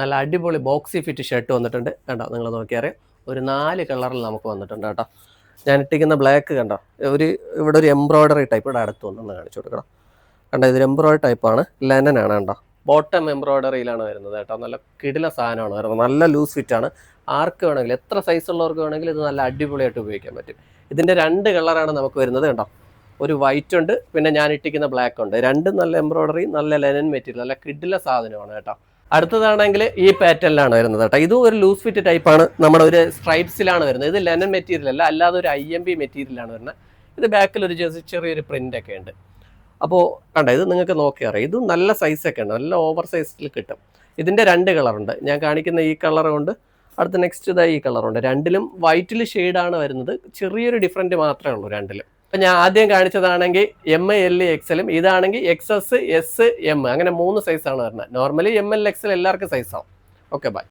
നല്ല അടിപൊളി boxy fit shirt വന്നിട്ടുണ്ട് കണ്ടോ, നിങ്ങൾ നോക്കിയറിയാം. ഒരു 4 കളറിൽ നമുക്ക് വന്നിട്ടുണ്ട് കേട്ടോ. ഞാൻ ഇട്ടിരിക്കുന്ന ബ്ലാക്ക് കണ്ടോ, ഇവിടെ ഒരു എംബ്രോയ്ഡറി ടൈപ്പ് ഇവിടെ അടുത്ത് വന്നൊന്ന് കാണിച്ചു കൊടുക്കണം. കണ്ടോ, ഇതൊരു എംബ്രോയ്ഡറി ടൈപ്പാണ്, ലെനനാണ് കണ്ടോ. ബോട്ടം എംബ്രോയ്ഡറിയിലാണ് വരുന്നത് കേട്ടോ. നല്ല കിടില സാധനമാണ് വരുന്നത്, നല്ല ലൂസ് ഫിറ്റാണ്. ആർക്ക് വേണമെങ്കിലും, എത്ര സൈസ് ഉള്ളവർക്ക് വേണമെങ്കിലും ഇത് നല്ല അടിപൊളിയായിട്ട് ഉപയോഗിക്കാൻ പറ്റും. ഇതിൻ്റെ 2 കളറാണ് നമുക്ക് വരുന്നത് കണ്ടോ. ഒരു വൈറ്റ് ഉണ്ട്, പിന്നെ ഞാൻ ഇട്ടിരിക്കുന്ന ബ്ലാക്ക് ഉണ്ട്. രണ്ടും നല്ല എംബ്രോയ്ഡറി, നല്ല ലെനൻ മെറ്റീരിയൽ, നല്ല കിടില സാധനമാണ് കേട്ടോ. അടുത്തതാണെങ്കിൽ ഈ പാറ്റേണിലാണ് വരുന്നത് കേട്ടോ. ഇതും ഒരു ലൂസ് ഫിറ്റ് ടൈപ്പാണ്, നമ്മുടെ ഒരു സ്ട്രൈപ്സിലാണ് വരുന്നത്. ഇത് ലെനൻ മെറ്റീരിയൽ അല്ല, അല്ലാതെ ഒരു IMB മെറ്റീരിയലാണ് വരുന്നത്. ഇത് ബാക്കിൽ ഒരു ചെറിയൊരു പ്രിന്റ് ഒക്കെ ഉണ്ട്. അപ്പോൾ കണ്ടോ, ഇത് നിങ്ങൾക്ക് നോക്കി അറിയാം. ഇതും നല്ല സൈസൊക്കെ ഉണ്ട്, നല്ല ഓവർ സൈസിൽ കിട്ടും. ഇതിൻ്റെ 2 കളറുണ്ട്. ഞാൻ കാണിക്കുന്ന ഈ കളറുണ്ട്, അടുത്ത നെക്സ്റ്റ് ഇതാ ഈ കളറുണ്ട്. രണ്ടിലും വൈറ്റിൽ ഷെയ്ഡാണ് വരുന്നത്. ചെറിയൊരു ഡിഫറൻറ്റ് മാത്രമേ ഉള്ളൂ രണ്ടിലും. അപ്പം ഞാൻ ആദ്യം കാണിച്ചതാണെങ്കിൽ M, L, XL, ഇതാണെങ്കിൽ XS, S, M, അങ്ങനെ 3 സൈസാണ് വരുന്നത്. നോർമലി ML, XL എല്ലാവർക്കും സൈസാവും. Okay, by.